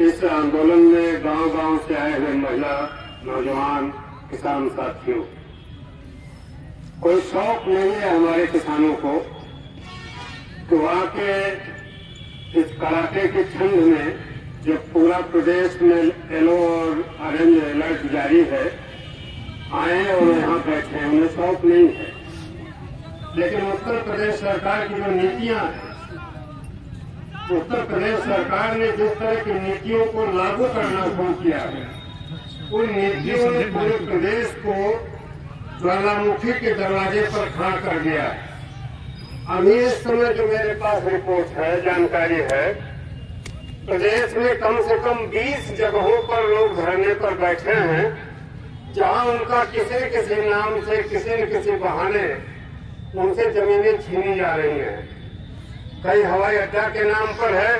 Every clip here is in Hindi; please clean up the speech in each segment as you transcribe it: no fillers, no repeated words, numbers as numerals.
इस आंदोलन में गांव-गांव से आए हुए महिला, नौजवान, किसान साथियों, कोई शौक नहीं है हमारे किसानों को तो आके इस कड़ाके की ठंड में, जब पूरा प्रदेश में येलो और ऑरेंज अलर्ट जारी है, आए और यहाँ बैठे। उन्हें शौक नहीं है, लेकिन उत्तर प्रदेश सरकार की जो नीतियां हैं, उत्तर प्रदेश सरकार ने जिस तरह की नीतियों को लागू करना शुरू किया है, उन नीतियों ने पूरे प्रदेश को ज्वालामुखी के दरवाजे पर खड़ा कर दिया है। अभी इस समय जो मेरे पास रिपोर्ट है, जानकारी है, प्रदेश में कम से कम 20 जगहों पर लोग धरने पर बैठे हैं, जहां उनका किसी न किसी नाम से, किसी न किसी बहाने उनसे जमीनें छीनी जा रही हैं। कहीं हवाई अड्डा के नाम पर है,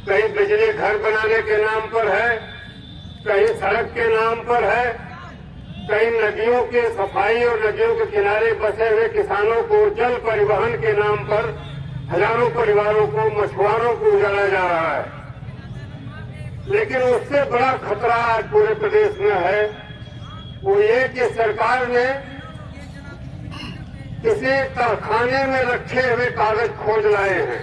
कहीं बिजली घर बनाने के नाम पर है, कहीं सड़क के नाम पर है, कहीं नदियों की सफाई और नदियों के किनारे बसे हुए किसानों को जल परिवहन के नाम पर हजारों परिवारों को, मछुआरों को उजाड़ा जा रहा है। लेकिन उससे बड़ा खतरा आज पूरे प्रदेश में है, वो ये कि सरकार ने किसी तहखाने में रखे हुए कागज खोज लाए हैं।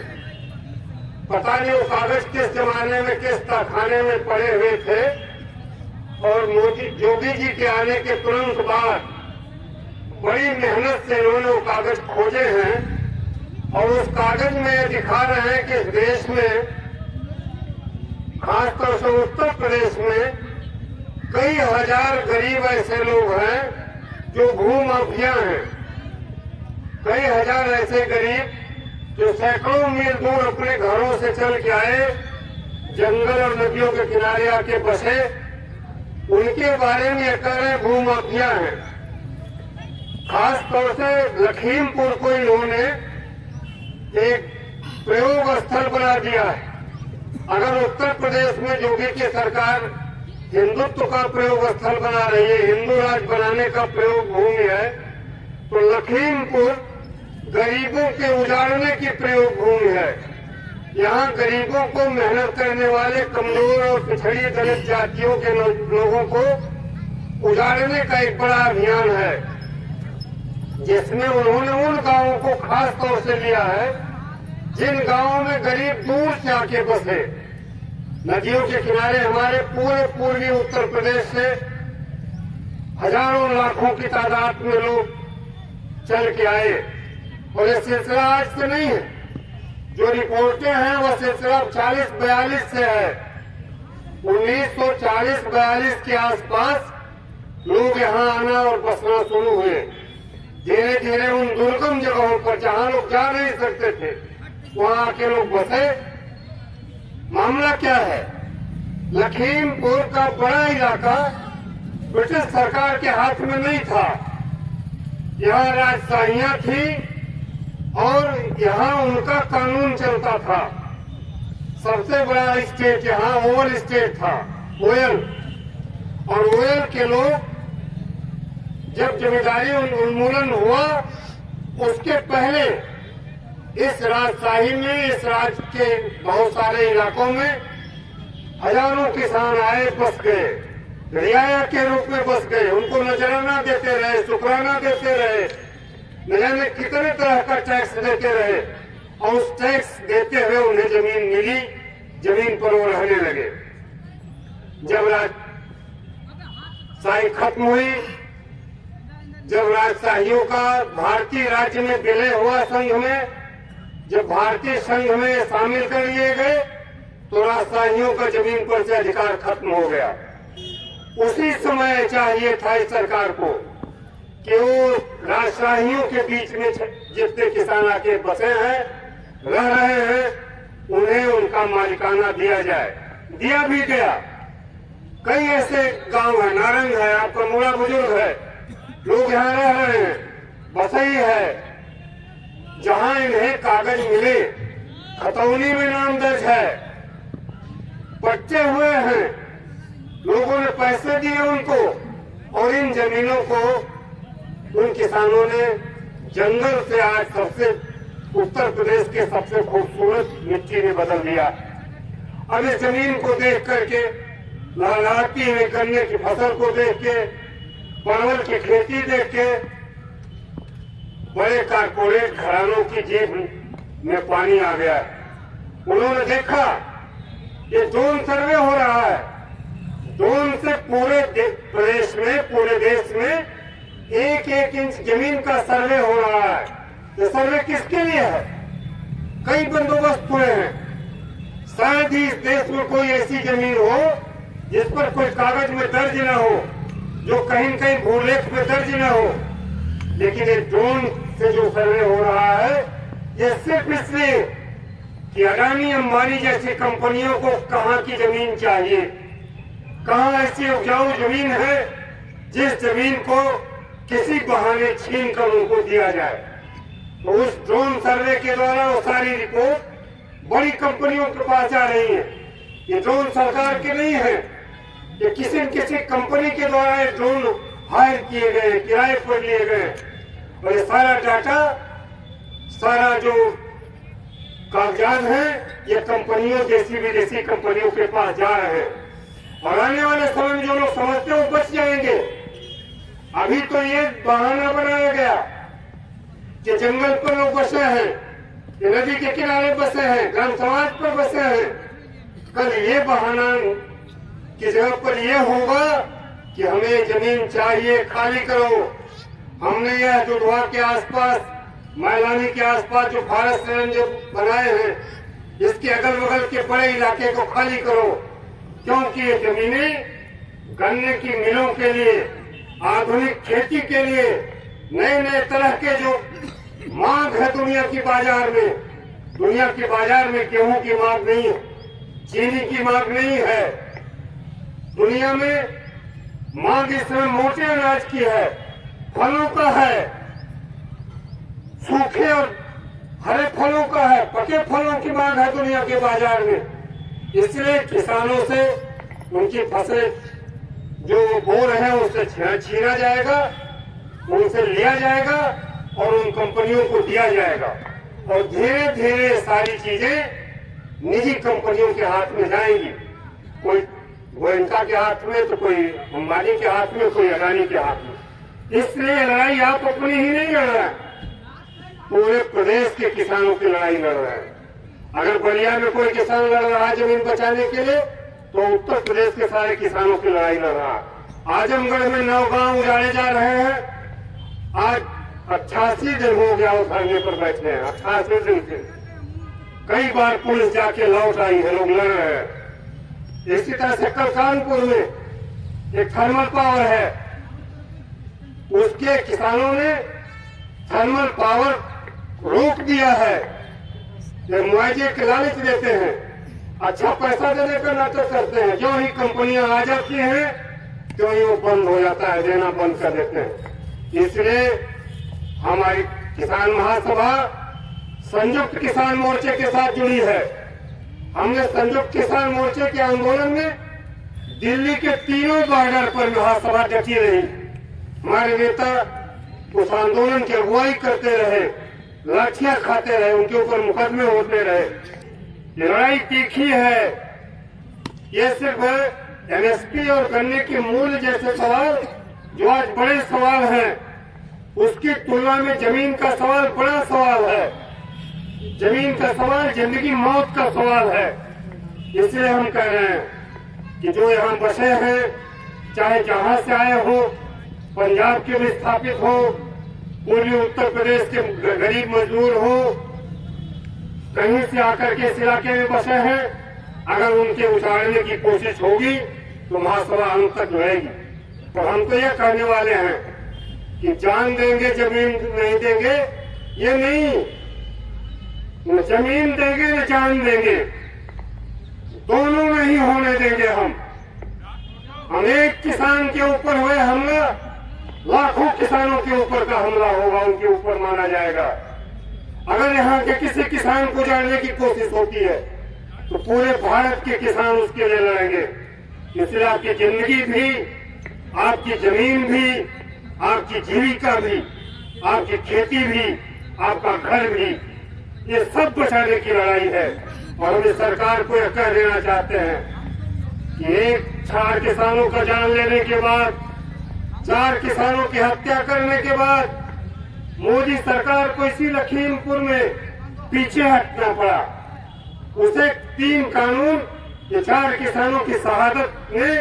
पता नहीं वो कागज किस जमाने में, किस तहखाने में पड़े हुए थे, और योगी जी के आने के तुरंत बाद बड़ी मेहनत से इन्होंने वो कागज खोजे हैं, और उस कागज में दिखा रहे हैं कि इस देश में, खासतौर से उत्तर प्रदेश में, कई हजार गरीब ऐसे लोग हैं जो भू माफिया हैं। कई हजार ऐसे गरीब जो सैकड़ों मील दूर अपने घरों से चल के आए, जंगल और नदियों के किनारे आके बसे, उनके बारे में कह रहे भू माफिया हैं। खास तौर से लखीमपुर को इन्होंने एक प्रयोग स्थल बना दिया है। अगर उत्तर प्रदेश में योगी की सरकार हिंदुत्व का प्रयोग स्थल बना रही है, हिंदू राज बनाने का प्रयोग भूमि है, तो लखीमपुर गरीबों के उजाड़ने की प्रयोग भूमि है। यहाँ गरीबों को, मेहनत करने वाले, कमजोर और पिछड़ी दलित जातियों के लोगों को उजाड़ने का एक बड़ा अभियान है, जिसमें उन्होंने उन गांवों को खास तौर से लिया है जिन गांवों में गरीब दूर से आके बसे। नदियों के किनारे हमारे पूरे पूर्वी उत्तर प्रदेश से हजारों लाखों की तादाद में लोग चल के आए, और ये सिलसिला आज से नहीं है। जो रिपोर्टें हैं वह सिलसिला 40-42 से है। 1940-42 के आसपास लोग यहाँ आना और बसना शुरू हुए। धीरे धीरे उन दुर्गम जगहों पर जहाँ लोग जा नहीं सकते थे, वहाँ आके लोग बसे। मामला क्या है? लखीमपुर का बड़ा इलाका ब्रिटिश सरकार के हाथ में नहीं था। यहाँ राजशाहियां थी और यहाँ उनका कानून चलता था। सबसे बड़ा स्टेट यहाँ ओवल स्टेट था, ओयल। और ओयल के लोग, जब जमींदारी उन्मूलन हुआ, उसके पहले इस राजशाही में, इस राज्य के बहुत सारे इलाकों में हजारों किसान आए, बस गए, रियाया के रूप में बस गए। उनको नजराना देते रहे, शुक्राना देते रहे, न जाने कितने तरह का टैक्स देते रहे, और उस टैक्स देते हुए उन्हें जमीन मिली, जमीन पर वो रहने लगे। जब राजशाही खत्म हुई, जब राजशाहियों का भारतीय राज्य में विलय हुआ, संघ में, जब भारतीय संघ में शामिल कर लिए गए, तो राजशाहियों का जमीन पर से अधिकार खत्म हो गया। उसी समय चाहिए था इस सरकार को कि वो राजशाहियों के बीच में जितने किसान आके बसे हैं, रह रहे हैं, उन्हें उनका मालिकाना दिया जाए। दिया भी गया। कई ऐसे गांव है, नारंग है, आपका मूड़ा बुजुर्ग है, लोग यहाँ रह रहे हैं, बसई है, जहां इन्हें कागज मिले, खतौनी में नाम दर्ज है, बच्चे हुए हैं, लोगों ने पैसे दिए उनको, और इन जमीनों को उन किसानों ने जंगल से आज सबसे उत्तर प्रदेश के सबसे खूबसूरत मिट्टी में बदल दिया। अब इस जमीन को देख करके, लहलहाती हुई गन्ने की फसल को देख के, परवल की खेती देख के बड़े कारपोरेट घरानों की जेब में पानी आ गया। उन्होंने देखा ये ड्रोन सर्वे हो रहा है, ड्रोन से पूरे प्रदेश में, पूरे देश में 1-1 इंच जमीन का सर्वे हो रहा है। ये सर्वे किसके लिए है? कई बंदोबस्त हुए हैं। शायद ही इस देश में कोई ऐसी जमीन हो जिस पर कोई कागज में दर्ज न हो, जो कहीं न कहीं भूलेख में दर्ज न हो, लेकिन ये ड्रोन से जो सर्वे हो रहा है ये सिर्फ इसलिए कि अडानी अंबानी जैसी कंपनियों को कहाँ की जमीन चाहिए, कहाँ ऐसी उपजाऊ जमीन है जिस जमीन को किसी बहाने छीन कर उनको दिया जाए। तो उस ड्रोन सर्वे के द्वारा वो सारी रिपोर्ट बड़ी कंपनियों के पास जा रही है। ये ड्रोन सरकार के नहीं है, ये किसी न किसी कंपनी के द्वारा ये ड्रोन हायर किए गए, किराए पर लिए गए, और ये सारा डाटा, सारा जो कागजात हैं, ये कंपनियों, देसी विदेशी कंपनियों के पास जा रहे हैं। और आने वाले समय में जो लोग समझते हैं वो बच जाएंगे। अभी तो ये बहाना बनाया गया कि जंगल पर लोग बसे हैं, ये नदी के किनारे बसे हैं, ग्राम समाज पर बसे हैं। कल ये बहाना की जगह पर ये होगा कि हमें जमीन चाहिए, खाली करो। हमने यह दुधवा के आसपास, मैलानी के आसपास जो भारत संरक्षण जो बनाए हैं, इसके अगल बगल के बड़े इलाके को खाली करो, क्योंकि ये जमीनें गन्ने की मिलों के लिए, आधुनिक खेती के लिए, नए नए तरह के जो मांग है दुनिया की बाजार में, दुनिया के बाजार में गेहूं की मांग नहीं है, चीनी की मांग नहीं है, दुनिया में मांग इस समय मोटे अनाज की है, फलों का है, सूखे और हरे फलों का है, पके फलों की मांग है दुनिया के बाजार में। इसलिए किसानों से उनकी फसलें जो वो बो रहे हैं उससे छीना जाएगा, उनसे लिया जाएगा और उन कंपनियों को दिया जाएगा, और धीरे धीरे सारी चीजें निजी कंपनियों के हाथ में जाएंगी। कोई गोयनका के हाथ में, तो कोई अंबानी के हाथ में, कोई अडानी के हाथ में। इसलिए लड़ाई आप अपनी ही नहीं लड़ रहे हैं, पूरे प्रदेश के किसानों की लड़ाई लड़ रहे हैं। अगर बलिया में कोई किसान लड़ रहा है जमीन बचाने के लिए, तो उत्तर प्रदेश के सारे किसानों की लड़ाई लड़ रहा है। आजमगढ़ में 9 गांव उजाड़े जा रहे हैं। आज 88 दिन हो गया वो धरने पर बैठे हैं, 88 दिन से। कई बार पुलिस जाके लौट आई है, लोग लड़ रहे हैं। इसी तरह से कल कानपुर में एक थर्मल पावर है, उसके किसानों ने थर्मल पावर रोक दिया है। ये मुआवजे के लालच देते हैं, अच्छा पैसा देने का नाटक करते हैं। जो ही कंपनियां आ जाती हैं तो ही वो बंद हो जाता है, देना बंद कर देते हैं। इसलिए हमारी किसान महासभा संयुक्त किसान मोर्चे के साथ जुड़ी है। हमने संयुक्त किसान मोर्चे के आंदोलन में दिल्ली के तीनों बॉर्डर पर महासभा डटी रही। हमारे नेता उस आंदोलन की अगुवाई करते रहे, लाठियां खाते रहे, उनके ऊपर मुकदमे होते रहे। लड़ाई तीखी है। ये सिर्फ एमएसपी और गन्ने के मूल्य जैसे सवाल जो आज बड़े सवाल हैं, उसकी तुलना में जमीन का सवाल बड़ा सवाल है। जमीन का सवाल जिंदगी मौत का सवाल है। इसलिए हम कह रहे हैं कि जो यहाँ बसे हैं, चाहे जहां से आए हो, पंजाब के विस्थापित हो, पूर्वी उत्तर प्रदेश के गरीब मजदूर हो, कहीं से आकर के इस इलाके में बसे हैं, अगर उनके उछाड़ने की कोशिश होगी तो महासभा अंत तक रहेगी। तो हम तो ये कहने वाले हैं कि जान देंगे जमीन नहीं देंगे, ये नहीं, न जमीन देंगे न जान देंगे, दोनों नहीं होने देंगे। हम एक किसान के ऊपर हुए हमला लाखों किसानों के ऊपर का हमला होगा, उनके ऊपर माना जाएगा। अगर यहाँ के किसी किसान को जाने की कोशिश होती है तो पूरे भारत के किसान उसके लिए लड़ेंगे। इसलिए आपकी जिंदगी भी, आपकी जमीन भी, आपकी जीविका भी, आपकी खेती भी, आपका घर भी, ये सब बचाने की लड़ाई है। और हम इस सरकार को यह कह देना चाहते हैं कि एक 4 किसानों का जान लेने के बाद, 4 किसानों की हत्या करने के बाद मोदी सरकार को इसी लखीमपुर में पीछे हटना पड़ा। उसे 3 कानून, ये 4 किसानों की शहादत ने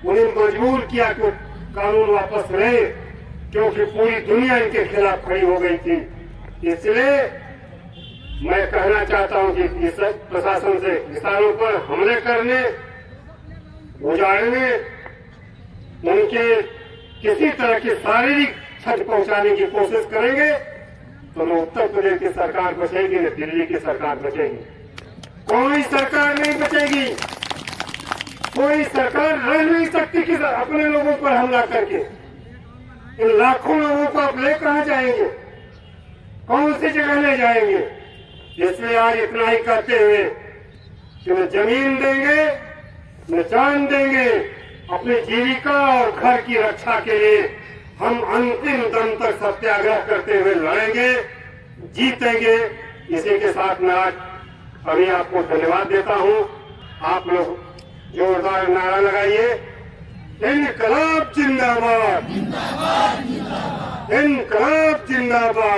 उन्हें मजबूर किया कि कानून वापस ले, क्योंकि पूरी दुनिया इनके खिलाफ खड़ी हो गई थी। इसलिए मैं कहना चाहता हूं कि इस प्रशासन से किसानों पर हमले करने, उजाड़ने, उनके किसी तरह की शारीरिक क्षति पहुंचाने की कोशिश करेंगे तो न उत्तर प्रदेश की सरकार बचेगी न दिल्ली की सरकार बचेगी। कोई सरकार नहीं बचेगी। कोई सरकार रह नहीं सकती कि अपने लोगों पर हमला करके। इन लाखों लोगों को आप ले कहां जाएंगे? कौन सी जगह ले जाएंगे? इसलिए आज इतना ही कहते हुए कि न जमीन देंगे न जान देंगे, अपनी जीविका और घर की रक्षा के लिए हम अंतिम दम तक सत्याग्रह करते हुए लड़ेंगे, जीतेंगे। इसी के साथ मैं आज अभी आपको धन्यवाद देता हूं। आप लोग जोरदार नारा लगाइए, इनकलाब जिंदाबाद, इनकलाब जिंदाबाद।